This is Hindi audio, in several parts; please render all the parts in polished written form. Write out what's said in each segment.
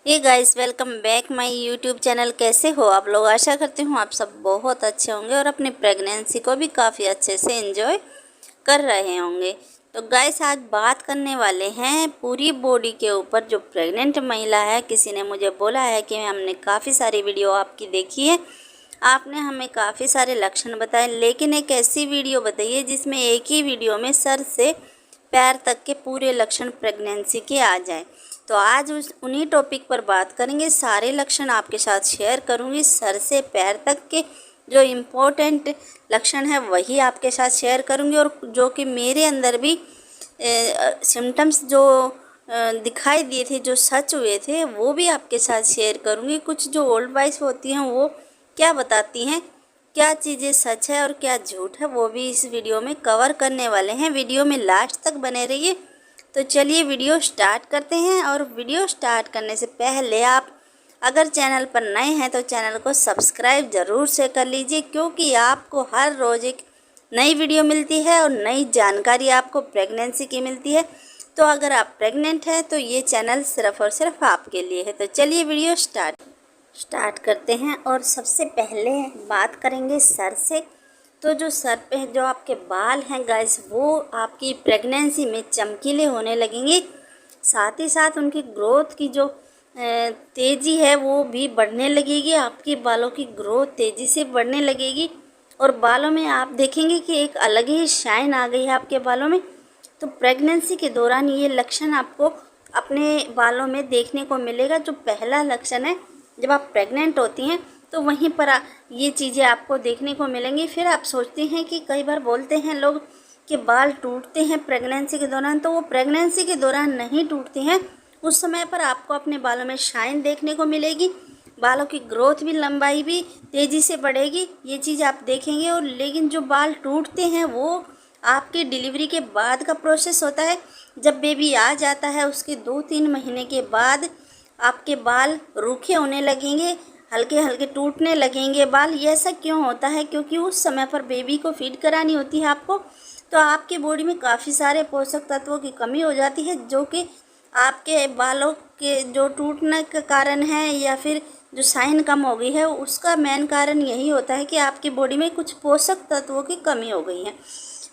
ये guys, welcome back my YouTube channel. कैसे हो आप लोग? आशा करती हूँ आप सब बहुत अच्छे होंगे और अपनी प्रेगनेंसी को भी काफ़ी अच्छे से एंजॉय कर रहे होंगे। तो गाइस, आज बात करने वाले हैं पूरी बॉडी के ऊपर। जो प्रेग्नेंट महिला है, किसी ने मुझे बोला है कि हमने काफ़ी सारी वीडियो आपकी देखी है, आपने हमें काफ़ी सारे लक्षण बताए, लेकिन एक ऐसी वीडियो बताइए जिसमें एक ही वीडियो में सर से पैर तक के पूरे लक्षण प्रेगनेंसी के आ जाए। तो आज उन्हीं टॉपिक पर बात करेंगे। सारे लक्षण आपके साथ शेयर करूंगी, सर से पैर तक के जो इम्पोर्टेंट लक्षण है वही आपके साथ शेयर करूंगी, और जो कि मेरे अंदर भी सिम्टम्स जो दिखाई दिए थे, जो सच हुए थे, वो भी आपके साथ शेयर करूंगी। कुछ जो ओल्ड वाइज होती हैं वो क्या बताती हैं, क्या चीज़ें सच है और क्या झूठ है, वो भी इस वीडियो में कवर करने वाले हैं। वीडियो में लास्ट तक बने रहिए। तो चलिए वीडियो स्टार्ट करते हैं। और वीडियो स्टार्ट करने से पहले आप अगर चैनल पर नए हैं तो चैनल को सब्सक्राइब ज़रूर से कर लीजिए, क्योंकि आपको हर रोज़ एक नई वीडियो मिलती है और नई जानकारी आपको प्रेगनेंसी की मिलती है। तो अगर आप प्रेग्नेंट हैं तो ये चैनल सिर्फ़ और सिर्फ आपके लिए है। तो चलिए वीडियो स्टार्ट करते हैं। और सबसे पहले बात करेंगे सर से। तो जो सर पे जो आपके बाल हैं गाइस, वो आपकी प्रेगनेंसी में चमकीले होने लगेंगे। साथ ही साथ उनकी ग्रोथ की जो तेज़ी है वो भी बढ़ने लगेगी। आपके बालों की ग्रोथ तेज़ी से बढ़ने लगेगी और बालों में आप देखेंगे कि एक अलग ही शाइन आ गई है आपके बालों में। तो प्रेगनेंसी के दौरान ये लक्षण आपको अपने बालों में देखने को मिलेगा। जो पहला लक्षण है, जब आप प्रेग्नेंट होती हैं तो वहीं पर ये चीज़ें आपको देखने को मिलेंगी। फिर आप सोचते हैं कि कई बार बोलते हैं लोग कि बाल टूटते हैं प्रेगनेंसी के दौरान, तो वो प्रेगनेंसी के दौरान नहीं टूटते हैं। उस समय पर आपको अपने बालों में शाइन देखने को मिलेगी, बालों की ग्रोथ भी, लंबाई भी तेज़ी से बढ़ेगी, ये चीज़ आप देखेंगे। और लेकिन जो बाल टूटते हैं वो आपकी डिलीवरी के बाद का प्रोसेस होता है। जब बेबी आ जाता है उसके 2-3 महीने के बाद आपके बाल रूखे होने लगेंगे, हल्के हल्के टूटने लगेंगे बाल। ये ऐसा क्यों होता है? क्योंकि उस समय पर बेबी को फीड करानी होती है आपको, तो आपकी बॉडी में काफ़ी सारे पोषक तत्वों की कमी हो जाती है, जो कि आपके बालों के जो टूटने का कारण है या फिर जो शाइन कम हो गई है, उसका मेन कारण यही होता है कि आपकी बॉडी में कुछ पोषक तत्वों की कमी हो गई है।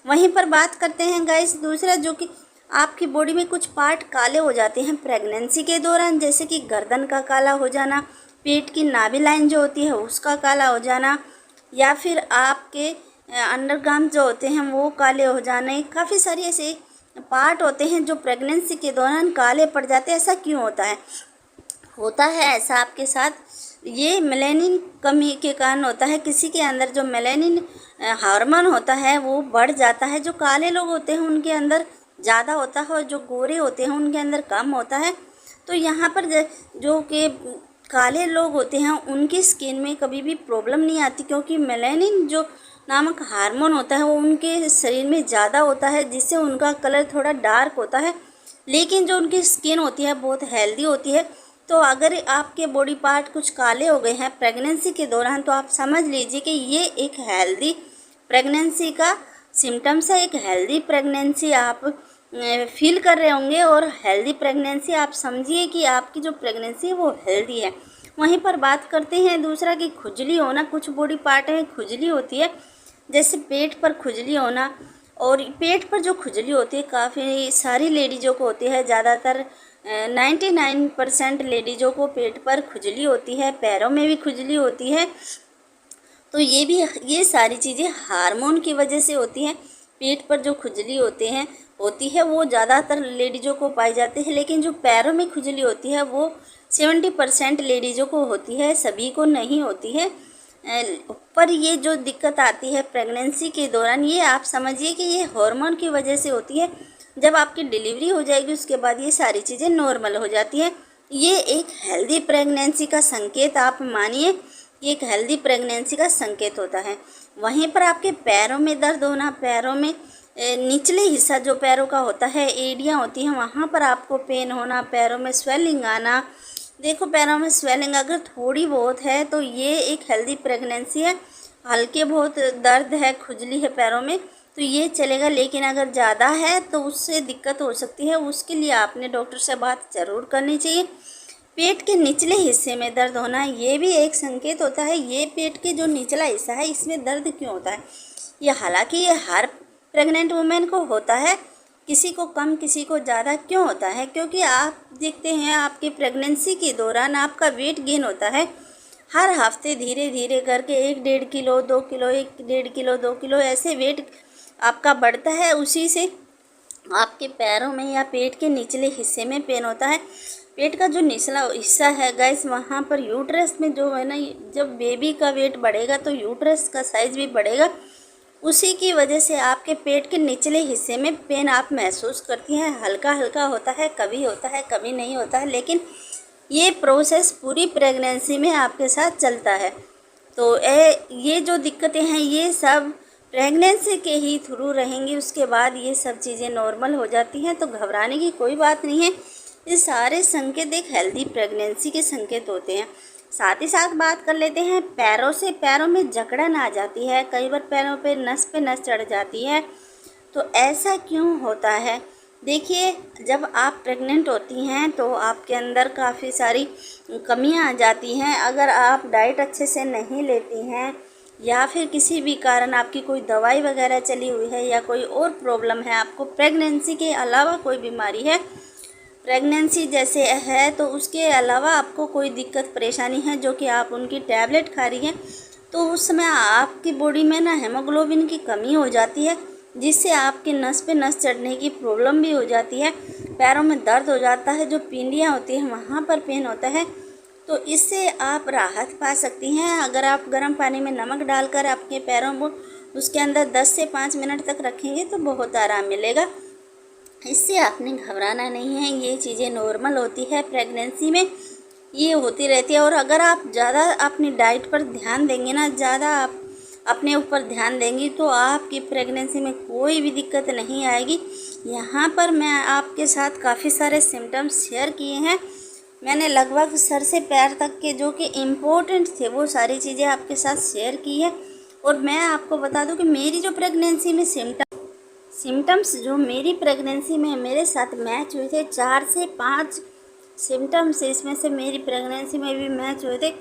वहीं पर बात करते हैं गाइस दूसरा, जो कि आपकी बॉडी में कुछ पार्ट काले हो जाते हैं प्रेगनेंसी के दौरान, जैसे कि गर्दन का काला हो जाना, पेट की नाभि लाइन जो होती है उसका काला हो जाना, या फिर आपके अंडरगार्म जो होते हैं वो काले हो जाने। काफ़ी सारी ऐसे पार्ट होते हैं जो प्रेगनेंसी के दौरान काले पड़ जाते हैं। ऐसा क्यों होता है? होता है ऐसा आपके साथ, ये मेलानिन कमी के कारण होता है। किसी के अंदर जो मेलानिन हार्मोन होता है वो बढ़ जाता है। जो काले लोग होते हैं उनके अंदर ज़्यादा होता है और जो गोरे होते हैं उनके अंदर कम होता है। तो यहाँ पर जो कि काले लोग होते हैं उनकी स्किन में कभी भी प्रॉब्लम नहीं आती, क्योंकि मेलानिन जो नामक हार्मोन होता है वो उनके शरीर में ज़्यादा होता है, जिससे उनका कलर थोड़ा डार्क होता है। लेकिन जो उनकी स्किन होती है बहुत हेल्दी होती है। तो अगर आपके बॉडी पार्ट कुछ काले हो गए हैं प्रेगनेंसी के दौरान, तो आप समझ लीजिए कि ये एक हेल्दी प्रेगनेंसी का सिम्टम्स है। एक हेल्दी प्रेगनेंसी आप फील कर रहे होंगे, और हेल्दी प्रेगनेंसी आप समझिए कि आपकी जो प्रेगनेंसी है वो हेल्दी है। वहीं पर बात करते हैं दूसरा कि खुजली होना। कुछ बॉडी पार्ट में खुजली होती है, जैसे पेट पर खुजली होना। और पेट पर जो खुजली होती है काफ़ी सारी लेडीज़ों को होती है, ज़्यादातर 99% लेडीज़ों को पेट पर खुजली होती है, पैरों में भी खुजली होती है। तो ये सारी चीज़ें हार्मोन की वजह से होती हैं। पेट पर जो खुजली होती है वो ज़्यादातर लेडीज़ों को पाई जाती है, लेकिन जो पैरों में खुजली होती है वो 70% लेडीज़ों को होती है, सभी को नहीं होती है। पर ये जो दिक्कत आती है प्रेगनेंसी के दौरान, ये आप समझिए कि ये हार्मोन की वजह से होती है। जब आपकी डिलीवरी हो जाएगी उसके बाद ये सारी चीज़ें नॉर्मल हो जाती हैं। ये एक हेल्दी प्रेगनेंसी का संकेत आप मानिए, ये एक हेल्दी प्रेगनेंसी का संकेत होता है। वहीं पर आपके पैरों में दर्द होना, पैरों में निचले हिस्सा जो पैरों का होता है, एड़ियाँ होती हैं, वहाँ पर आपको पेन होना, पैरों में स्वेलिंग आना। देखो, पैरों में स्वेलिंग अगर थोड़ी बहुत है तो ये एक हेल्दी प्रेगनेंसी है। हल्के बहुत दर्द है, खुजली है पैरों में, तो ये चलेगा। लेकिन अगर ज़्यादा है तो उससे दिक्कत हो सकती है, उसके लिए आपने डॉक्टर से बात ज़रूर करनी चाहिए। पेट के निचले हिस्से में दर्द होना ये भी एक संकेत होता है। ये पेट के जो निचला हिस्सा है इसमें दर्द क्यों होता है, ये हालांकि ये हर प्रेग्नेंट वुमेन को होता है, किसी को कम किसी को ज़्यादा क्यों होता है, क्योंकि आप देखते हैं आपकी प्रेगनेंसी के दौरान आपका वेट गेन होता है हर हफ्ते धीरे धीरे करके 1-1.5 किलो 2 किलो 1-1.5 किलो 2 किलो ऐसे वेट आपका बढ़ता है। उसी से आपके पैरों में या पेट के निचले हिस्से में पेन होता है। पेट का जो निचला हिस्सा है गाइस, वहाँ पर यूट्रस में जो है ना, जब बेबी का वेट बढ़ेगा तो यूट्रस का साइज़ भी बढ़ेगा। उसी की वजह से आपके पेट के निचले हिस्से में पेन आप महसूस करती हैं। हल्का हल्का होता है, कभी नहीं होता है, लेकिन ये प्रोसेस पूरी प्रेगनेंसी में आपके साथ चलता है। तो ये जो दिक्कतें हैं ये सब प्रेगनेंसी के ही थ्रू रहेंगी, उसके बाद ये सब चीज़ें नॉर्मल हो जाती हैं। तो घबराने की कोई बात नहीं है। ये सारे संकेत एक हेल्दी प्रेगनेंसी के संकेत होते हैं। साथ ही साथ बात कर लेते हैं पैरों से। पैरों में जकड़न आ जाती है, कई बार पैरों पे नस चढ़ जाती है। तो ऐसा क्यों होता है? देखिए, जब आप प्रेग्नेंट होती हैं तो आपके अंदर काफ़ी सारी कमियां आ जाती हैं। अगर आप डाइट अच्छे से नहीं लेती हैं या फिर किसी भी कारण आपकी कोई दवाई वगैरह चली हुई है या कोई और प्रॉब्लम है, आपको प्रेगनेंसी के अलावा कोई बीमारी है, प्रेगनेंसी जैसे है तो उसके अलावा आपको कोई दिक्कत परेशानी है जो कि आप उनकी टैबलेट खा रही हैं, तो उस समय आपकी बॉडी में ना हेमोग्लोबिन की कमी हो जाती है, जिससे आपके नस पे नस चढ़ने की प्रॉब्लम भी हो जाती है। पैरों में दर्द हो जाता है, जो पिंडियाँ होती हैं वहाँ पर पेन होता है। तो इससे आप राहत पा सकती हैं अगर आप गर्म पानी में नमक डालकर आपके पैरों को उसके अंदर 10 से 5 मिनट तक रखेंगे तो बहुत आराम मिलेगा। इससे आपने घबराना नहीं है, ये चीज़ें नॉर्मल होती है प्रेगनेंसी में, ये होती रहती है। और अगर आप ज़्यादा अपनी डाइट पर ध्यान देंगे ना, ज़्यादा आप अपने ऊपर ध्यान देंगी तो आपकी प्रेगनेंसी में कोई भी दिक्कत नहीं आएगी। यहाँ पर मैं आपके साथ काफ़ी सारे सिम्टम्स शेयर किए हैं। मैंने लगभग सर से पैर तक के जो कि इम्पोर्टेंट थे वो सारी चीज़ें आपके साथ शेयर की है। और मैं आपको बता दूं कि मेरी जो प्रेगनेंसी में सिम्टम्स जो मेरी प्रेगनेंसी में मेरे साथ मैच हुए थे, 4 से 5 सिम्टम्स इसमें से मेरी प्रेगनेंसी में भी मैच हुए थे।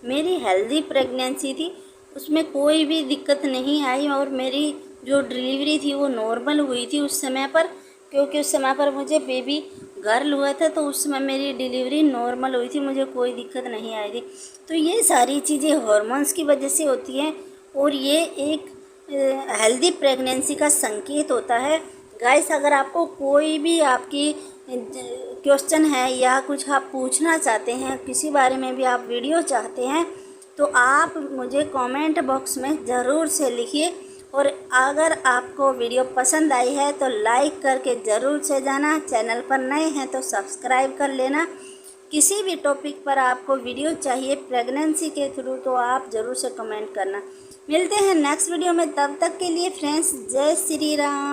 मेरी हेल्दी प्रेगनेंसी थी, उसमें कोई भी दिक्कत नहीं आई और मेरी जो डिलीवरी थी वो नॉर्मल हुई थी उस समय पर, क्योंकि उस समय पर मुझे बेबी गर्ल हुआ था, तो उस समय मेरी डिलीवरी नॉर्मल हुई थी, मुझे कोई दिक्कत नहीं आई थी। तो ये सारी चीज़ें हार्मोन्स की वजह से होती हैं और ये एक हेल्दी प्रेगनेंसी का संकेत होता है। गाइस, अगर आपको कोई भी आपकी क्वेश्चन है या कुछ आप पूछना चाहते हैं, किसी बारे में भी आप वीडियो चाहते हैं, तो आप मुझे कमेंट बॉक्स में ज़रूर से लिखिए। और अगर आपको वीडियो पसंद आई है तो लाइक करके ज़रूर से जाना। चैनल पर नए हैं तो सब्सक्राइब कर लेना। किसी भी टॉपिक पर आपको वीडियो चाहिए प्रेगनेंसी के थ्रू तो आप ज़रूर से कमेंट करना। मिलते हैं नेक्स्ट वीडियो में, तब तक के लिए फ्रेंड्स जय श्री राम।